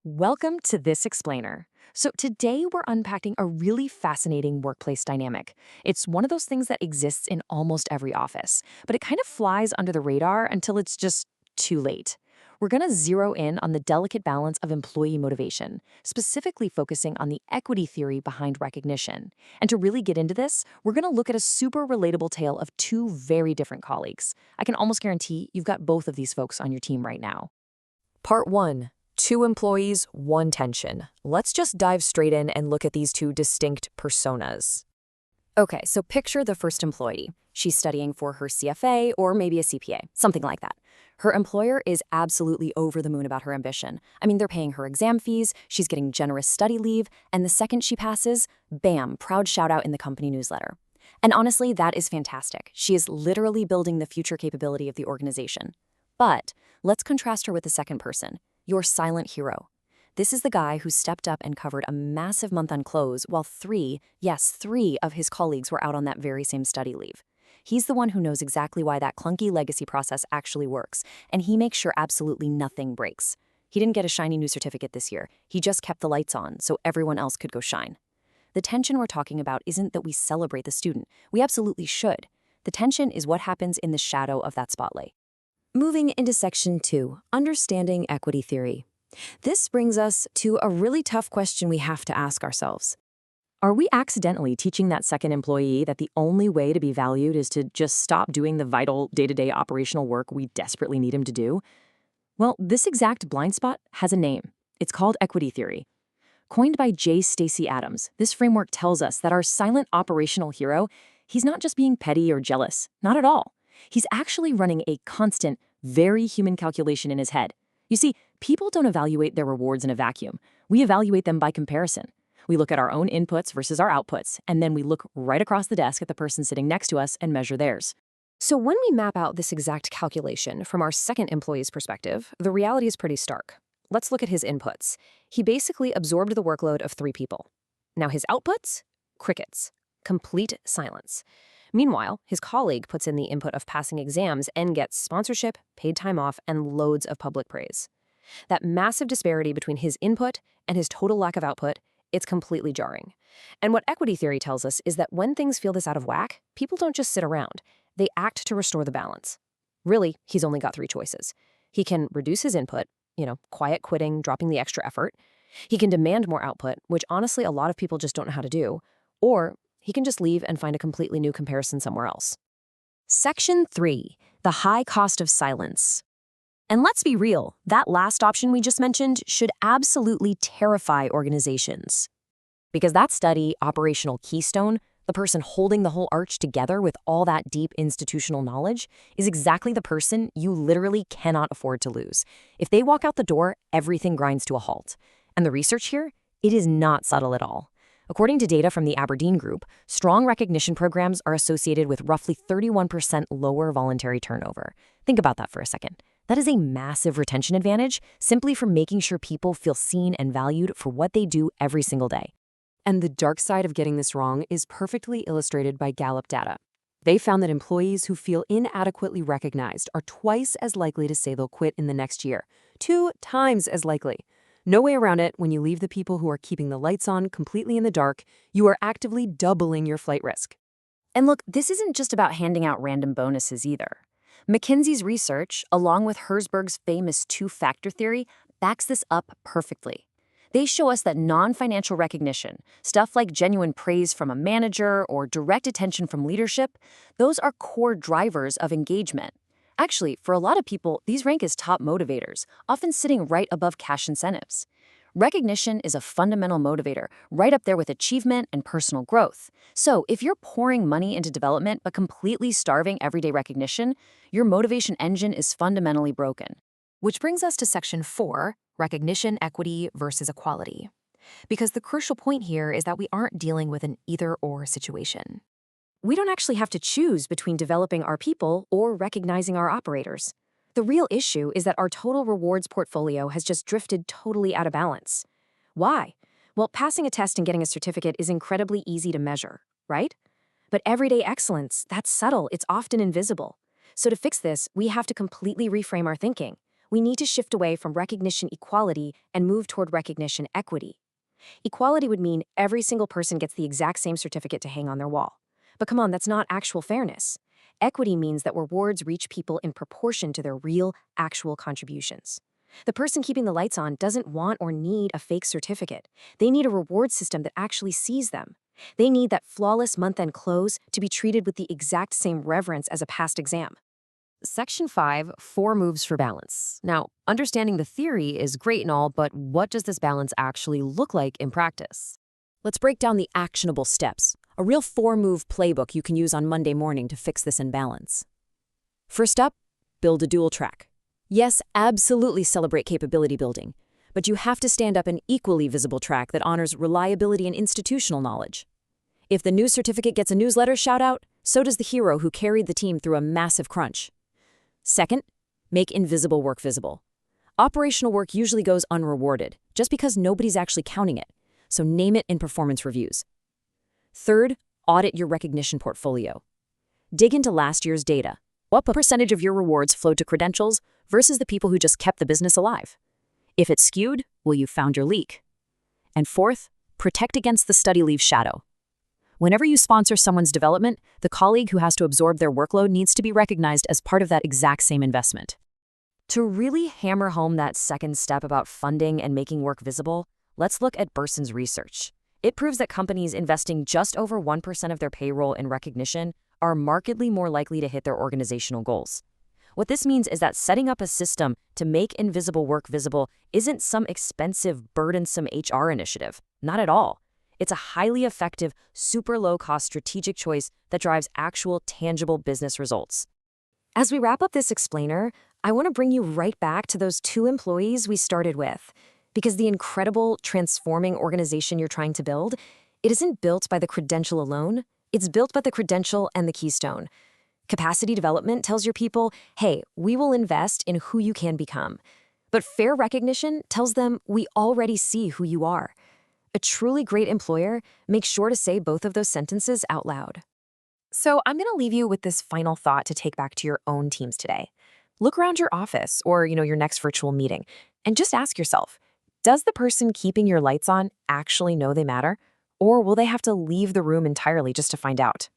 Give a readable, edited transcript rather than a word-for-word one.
Welcome to This Explainer. So, today we're unpacking a really fascinating workplace dynamic. It's one of those things that exists in almost every office, but it kind of flies under the radar until it's just too late. We're going to zero in on the delicate balance of employee motivation, specifically focusing on the equity theory behind recognition. And to really get into this, we're going to look at a super relatable tale of two very different colleagues. I can almost guarantee you've got both of these folks on your team right now. Part 1. Two employees, one tension. Let's just dive straight in and look at these two distinct personas. Okay, so picture the first employee. She's studying for her CFA or maybe a CPA, something like that. Her employer is absolutely over the moon about her ambition. I mean, they're paying her exam fees, she's getting generous study leave, and the second she passes, bam, proud shout out in the company newsletter. And honestly, that is fantastic. She is literally building the future capability of the organization. But let's contrast her with the second person, your silent hero. This is the guy who stepped up and covered a massive month on close while three of his colleagues were out on that very same study leave. He's the one who knows exactly why that clunky legacy process actually works, and he makes sure absolutely nothing breaks. He didn't get a shiny new certificate this year. He just kept the lights on so everyone else could go shine. The tension we're talking about isn't that we celebrate the student. We absolutely should. The tension is what happens in the shadow of that spotlight. Moving into Section 2, Understanding Equity Theory. This brings us to a really tough question we have to ask ourselves. Are we accidentally teaching that second employee that the only way to be valued is to just stop doing the vital day-to-day operational work we desperately need him to do? Well, this exact blind spot has a name. It's called equity theory. Coined by J. Stacy Adams, this framework tells us that our silent operational hero, he's not just being petty or jealous, not at all. He's actually running a constant, very human calculation in his head. You see, people don't evaluate their rewards in a vacuum. We evaluate them by comparison. We look at our own inputs versus our outputs, and then we look right across the desk at the person sitting next to us and measure theirs. So when we map out this exact calculation from our second employee's perspective, the reality is pretty stark. Let's look at his inputs. He basically absorbed the workload of 3 people. Now his outputs? Crickets. Complete silence. Meanwhile, his colleague puts in the input of passing exams and gets sponsorship, paid time off, and loads of public praise. That massive disparity between his input and his total lack of output, it's completely jarring. And what equity theory tells us is that when things feel this out of whack, people don't just sit around. They act to restore the balance. Really, he's only got 3 choices. He can reduce his input, quiet quitting, dropping the extra effort. He can demand more output, which honestly a lot of people just don't know how to do. Or he can just leave and find a completely new comparison somewhere else. Section 3, the high cost of silence. And let's be real, that last option we just mentioned should absolutely terrify organizations. Because that study, Operational Keystone, the person holding the whole arch together with all that deep institutional knowledge, is exactly the person you literally cannot afford to lose. If they walk out the door, everything grinds to a halt. And the research here, it is not subtle at all. According to data from the Aberdeen Group, strong recognition programs are associated with roughly 31% lower voluntary turnover. Think about that for a second. That is a massive retention advantage simply for making sure people feel seen and valued for what they do every single day. And the dark side of getting this wrong is perfectly illustrated by Gallup data. They found that employees who feel inadequately recognized are twice as likely to say they'll quit in the next year. 2 times as likely. No way around it, when you leave the people who are keeping the lights on completely in the dark, you are actively doubling your flight risk. And look, this isn't just about handing out random bonuses either. McKinsey's research, along with Herzberg's famous 2-factor theory, backs this up perfectly. They show us that non-financial recognition, stuff like genuine praise from a manager or direct attention from leadership, those are core drivers of engagement. Actually, for a lot of people, these rank as top motivators, often sitting right above cash incentives. Recognition is a fundamental motivator, right up there with achievement and personal growth. So if you're pouring money into development but completely starving everyday recognition, your motivation engine is fundamentally broken. Which brings us to Section 4, Recognition, Equity versus Equality. Because the crucial point here is that we aren't dealing with an either-or situation. We don't actually have to choose between developing our people or recognizing our operators. The real issue is that our total rewards portfolio has just drifted totally out of balance. Why? Well, passing a test and getting a certificate is incredibly easy to measure, right? But everyday excellence, that's subtle, it's often invisible. So to fix this, we have to completely reframe our thinking. We need to shift away from recognition equality and move toward recognition equity. Equality would mean every single person gets the exact same certificate to hang on their wall. But come on, that's not actual fairness. Equity means that rewards reach people in proportion to their real, actual contributions. The person keeping the lights on doesn't want or need a fake certificate. They need a reward system that actually sees them. They need that flawless month-end close to be treated with the exact same reverence as a past exam. Section 5, 4 moves for balance. Now, understanding the theory is great and all, but what does this balance actually look like in practice? Let's break down the actionable steps, a real 4-move playbook you can use on Monday morning to fix this imbalance. First up, build a dual track. Yes, absolutely celebrate capability building, but you have to stand up an equally visible track that honors reliability and institutional knowledge. If the new certificate gets a newsletter shout-out, so does the hero who carried the team through a massive crunch. Second, make invisible work visible. Operational work usually goes unrewarded, just because nobody's actually counting it, so name it in performance reviews. Third, audit your recognition portfolio. Dig into last year's data. What percentage of your rewards flowed to credentials versus the people who just kept the business alive? If it's skewed, well, you found your leak. And fourth, protect against the study leave shadow. Whenever you sponsor someone's development, the colleague who has to absorb their workload needs to be recognized as part of that exact same investment. To really hammer home that second step about funding and making work visible, let's look at Berson's research. It proves that companies investing just over 1% of their payroll in recognition are markedly more likely to hit their organizational goals. What this means is that setting up a system to make invisible work visible isn't some expensive, burdensome HR initiative. Not at all. It's a highly effective, super low-cost strategic choice that drives actual, tangible business results. As we wrap up this explainer, I want to bring you right back to those 2 employees we started with. Because the incredible, transforming organization you're trying to build, it isn't built by the credential alone. It's built by the credential and the Keystone. Capacity development tells your people, hey, we will invest in who you can become. But fair recognition tells them we already see who you are. A truly great employer makes sure to say both of those sentences out loud. So I'm going to leave you with this final thought to take back to your own teams today. Look around your office or, your next virtual meeting and just ask yourself, does the person keeping your lights on actually know they matter? Or will they have to leave the room entirely just to find out?